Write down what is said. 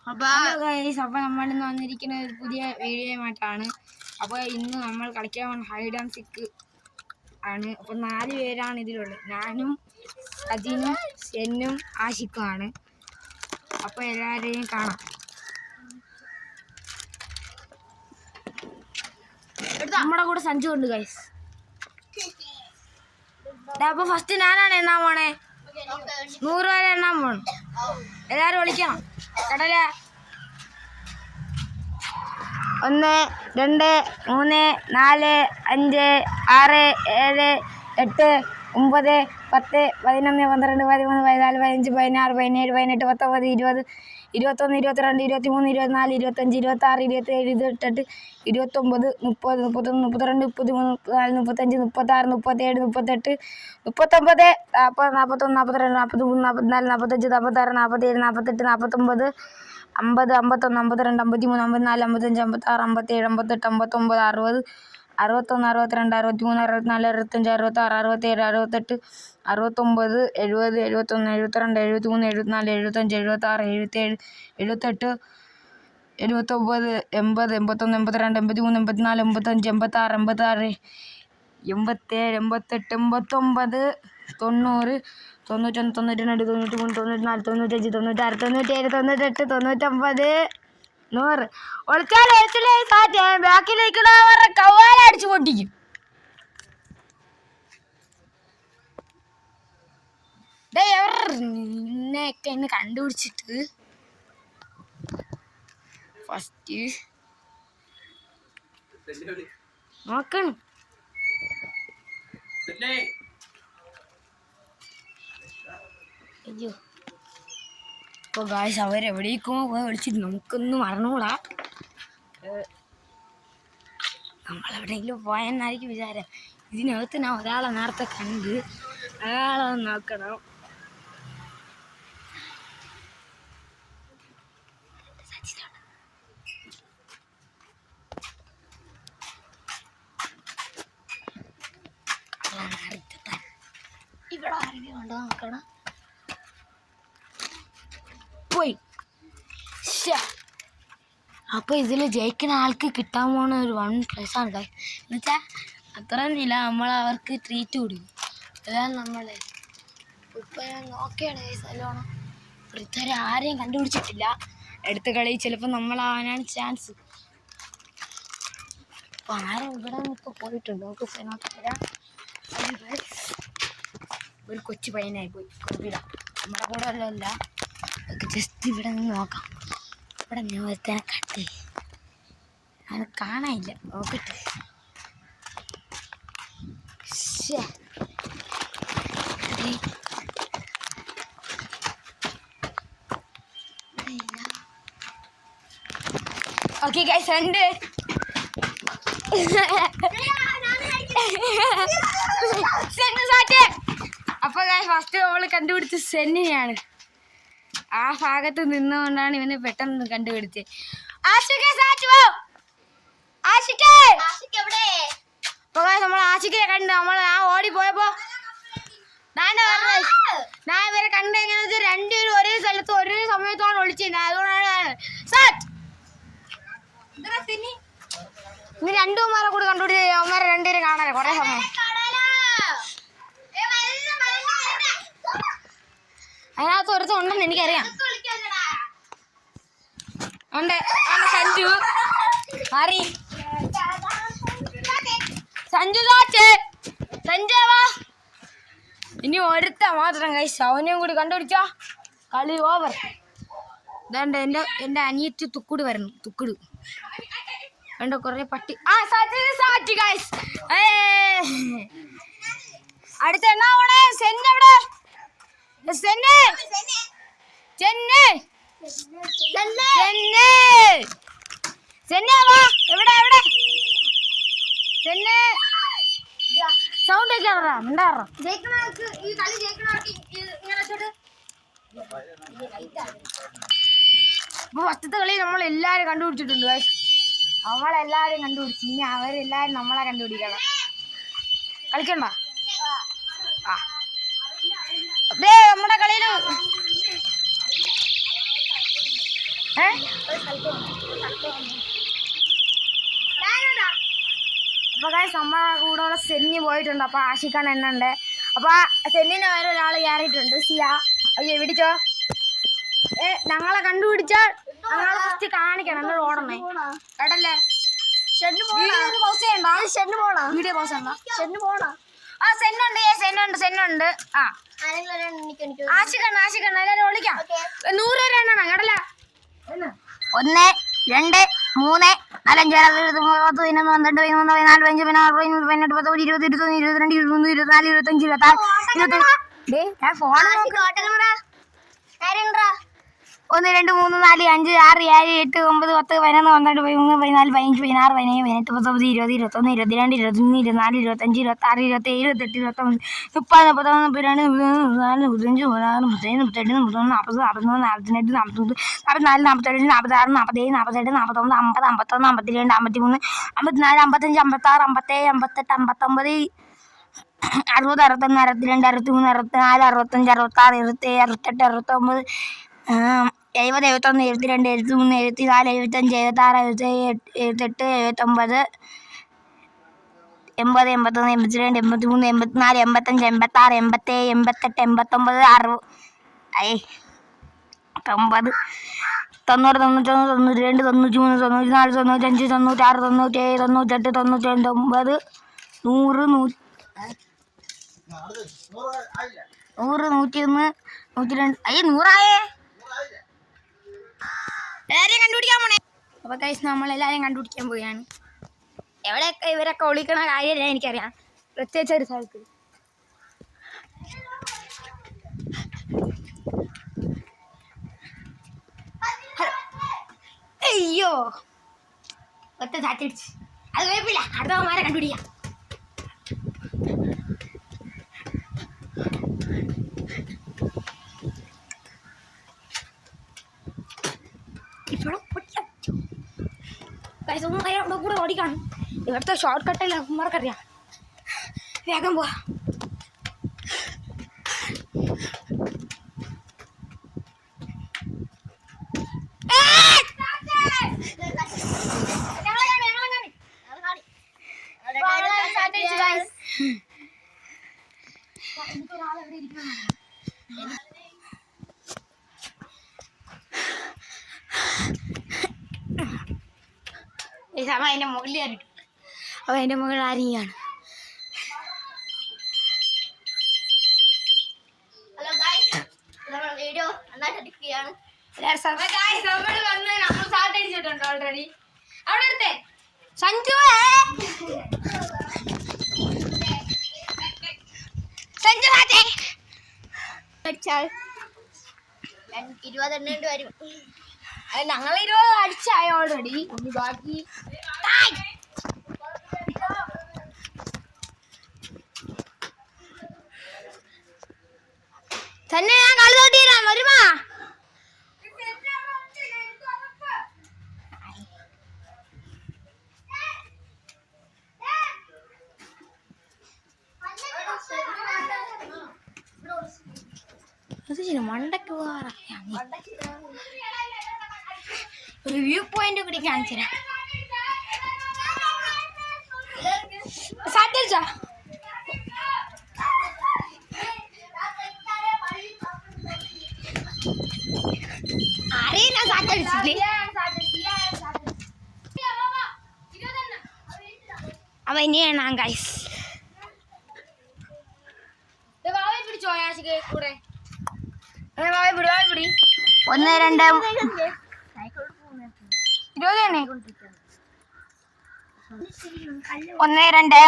Hello guys, അപ്പോൾ നമ്മളിന്ന് വന്നിരിക്കുന്ന ഒരു പുതിയ വീഡിയോയുമായിട്ടാണ്. അപ്പോൾ ഇന്ന് നമ്മൾ കളിക്കാൻ ഹൈഡ് ആൻഡ് സിക്ക് ആണ്. അപ്പോൾ 4 പേരാണ് ഇതിലുള്ളത്. ഞാനും സജിനും സെന്നും ആഷിക്കുമാണ്. അപ്പോൾ എല്ലാവരെയും കാണാം. നമ്മുടെ കൂടെ സഞ്ജു ഉണ്ട് ഗൈസ്. അപ്പോൾ ഫസ്റ്റ് ഞാനാണ് എണ്ണാൻ പോണേ. 100 വരെ എണ്ണാൻ പോണം. എല്ലാവരും വിളിക്കണം. കടല 1 2 3 4 5 6 7 8 9 10 11 12 13 14 15 16 17 18 19 20 21 22 23 24 25 26 27 28 29 30 31 32 33 34 35 36 37 38 39 40 41 42 43 44 45 46 47 48 49 50 51 52 53 54 55 56 57 58 59 60 61 62 63 64 65 66 67 68 69 70 71 72 73 74 75 76 77 78 79 80 81 82 83 84 85 86 87 87 88 89 90 91 92 93 94 95 96 97 98 99 100 ഒളിച്ചാലേ സാറ്റേ ബാക്കിലിരിക്കുന്നവരുടെ കവാലടിച്ച് പൊട്ടിക്കും. എന്നെയൊക്കെ ഇന്ന് കണ്ടുപിടിച്ചിട്ട് ഫസ്റ്റ് നോക്കണം. അയ്യോ, ഇപ്പോൾ ഗായ്സ് അവരെവിടേക്കോ പോയി വിളിച്ചിട്ട് നമുക്കൊന്നും അറിഞ്ഞൂടാ. നമ്മളെവിടെയെങ്കിലും പോയെന്നായിരിക്കും വിചാരം. ഇതിനകത്ത് ഞാൻ ഒരാളെ നേരത്തെ കണ്ട്, അയാളെ നോക്കണം. ഇവിടെ ആരെങ്കിലും ഉണ്ടോ നോക്കണം. പോയി. അപ്പോൾ ഇതിൽ ജയിക്കുന്ന ആൾക്ക് കിട്ടാൻ പോകുന്ന ഒരു 1+ ആണ് ഗൈസ്. എന്നുവെച്ചാൽ അത്രയൊന്നുമില്ല, നമ്മളവർക്ക് ട്രീറ്റ് കൊടുക്കും. അതാണ് നമ്മളെ ഇപ്പോൾ ഞാൻ നോക്കിയാണ് ഗൈസ്. നല്ലോണം ഇതുവരെ ആരെയും കണ്ടുപിടിച്ചിട്ടില്ല. അടുത്ത കളി ചിലപ്പോൾ നമ്മളാവാനാണ് ചാൻസ്. അപ്പോൾ ആരും ഇവിടെ നിന്ന് ഇപ്പോൾ പോയിട്ടുണ്ട്. നമുക്ക് നോക്കിത്തരാം. ഒരു കൊച്ചു പയ്യനായി പോയി. കുഴപ്പമില്ല, നമ്മുടെ കൂടെ അല്ല. ജസ്റ്റ് ഇവിടെ നിന്ന് നോക്കാം. ഇവിടെ ഞാൻ ഒരുത്തനെ കണ്ടേ, അത് കാണാനില്ല. നോക്കട്ടെ. ഓക്കെ ഗൈസ്, 2 അപ്പോൾ ഗൈസ് ഫസ്റ്റ് നമ്മൾ കണ്ടുപിടിച്ച സെന്നിനെയാണ്. ആ ഭാഗത്ത് നിന്നുകൊണ്ടാണ് ഇവന് പെട്ടെന്ന് കണ്ടുപിടിച്ചത്. നമ്മൾ ആഷിക്കിനെ കണ്ട് ആ ഓടിപ്പോയപ്പോ ഞാൻ ഇവരെ കണ്ട് എങ്ങനെയാ 2 പേരും ഒരേ സ്ഥലത്ത് ഒരേ സമയത്താണ് ഒളിച്ചിരുന്നത്. അതുകൊണ്ടാണ് ഇനി 2 ഉമ്മാരെ കൂടി കണ്ടുപിടിച്ച് അവന്മാരെ 2 പേരും കാണാനേ കുറെ സമയം. അതിനകത്ത് ഒരുത്തം ഉണ്ടെന്ന് എനിക്കറിയാം. ഉണ്ട്, സഞ്ജു മാറി. സഞ്ജുവാ, ഇനി ഒരുത്ത മാത്രം കൈസ്. അവനെയും കൂടി കണ്ടുപിടിച്ചാ കളി ഓവർ. ഇതാണ്ട് എൻ്റെ അനിയത്തി തുക്കുട് വരുന്നു. തുക്കുട് വേണ്ട കുറെ പട്ടി. സാറ്റ് ഗൈസ്. അടുത്ത എന്നാ പോണേ? സെന്നെവിടെ? സൗണ്ട് വെക്കാറാ ഉണ്ടാറാ. അപ്പൊ ഫസ്റ്റത്തെ കളി നമ്മളെല്ലാരും കണ്ടുപിടിച്ചിട്ടുണ്ട് ഗൈസ്. നമ്മളെല്ലാരും കണ്ടുപിടിച്ചു. ഇനി അവരെല്ലാരും നമ്മളെ കണ്ടുപിടിക്കണം. കളിക്കണ്ട. നമ്മുടെ കളിയില് അപ്പൊ നമ്മളെ കൂടെയുള്ള സെന്നി പോയിട്ടുണ്ട്. അപ്പൊ ആഷിക്കാൻ എണ്ണുണ്ട്. അപ്പൊ സെന്നിന് വേറെ ഒരാൾ കയറിയിട്ടുണ്ട്. സിയ അയ്യോ പിടിച്ചോ. ഞങ്ങളെ കണ്ടുപിടിച്ചാൽ ഞങ്ങളെ ഫസ്റ്റ് കാണിക്കണം. നിങ്ങൾ ഓടണേ കേട്ടല്ലേ. വീഡിയോ പോസ് ചെയ്യണ്ട. ആ സെന്നുണ്ട്. ആ ആഷിക്കണ്ണ എല്ലാവരും വിളിക്കാം. 100 പേര് എണ്ണണം കേട്ടല്ലേ. 1 2 3 4 5 6 7 8 9 10 11 12 13 14 15 16 17 18 19 20 21 22 23 24 25 26 ഫോൺ 1 2 3 4 5 6 7 8 9 10 11 12 13 14 15 16 17 18 19 20 21 22 23 24 25 26 27 28 29 30 31 32 35 37 38 40 41 42 43 44 45 46 47 47 48 49 50 51 52 53 54 55 56 57 58 59 60 61 62 63 64 65 66 67 68 69 70 71 72 73 74 75 76 77 78 80 81 82 83 84 85 86 87 88 89 60 90 90 91 92 93 94 95 96 97 98 99 100 101 102 100 എല്ലാരെയും കണ്ടുപിടിക്കാൻ പോണേ. അപ്പൊ ഗൈസ് നമ്മളെല്ലാരെയും കണ്ടുപിടിക്കാൻ പോവുകയാണ്. എവിടെയൊക്കെ ഇവരൊക്കെ ഒളിക്കണ കാര്യമല്ല എനിക്കറിയാം. പ്രത്യേകിച്ച് ഒരു സ്ഥലത്ത്. അയ്യോ ഒറ്റ ചാറ്റടിച്ച്. അത് കുഴപ്പമില്ല, അടുത്തവന്മാരെ കണ്ടുപിടിക്കാം. കൂടെ ഓടിക്കാണ്. ഇവിടുത്തെ ഷോർട്ട് കട്ടല്ല അമ്മമാർക്കറിയാം. വേഗം പോവാ. അതിന്റെ മുകളിൽ കയറിട്ടു. അപ്പൊ അതിന്റെ മുകളിൽ ആരെയാണ്. ഓൾറെഡി അവിടെ സഞ്ജു അടിച്ചാൽ 20 എണ്ണ വരും. ഞങ്ങൾ 20 അടിച്ചായി ഓൾറെഡി. ഒന്ന് ബാക്കി തന്നെ ഞാൻ കളി തോട്ടിരാം വരുമാ. മണ്ടക്ക് ഒരു വ്യൂ പോയിന്റ് കൂടി കാണിച്ചു തരാം. സാധിച്ചാ അറിയില്ല. സാറ്റടിച്ചില്ലേ അവ ഇനിയാണ് ഗൈസ്. പിടിച്ചോ കൂടെ 1 2 20 1 2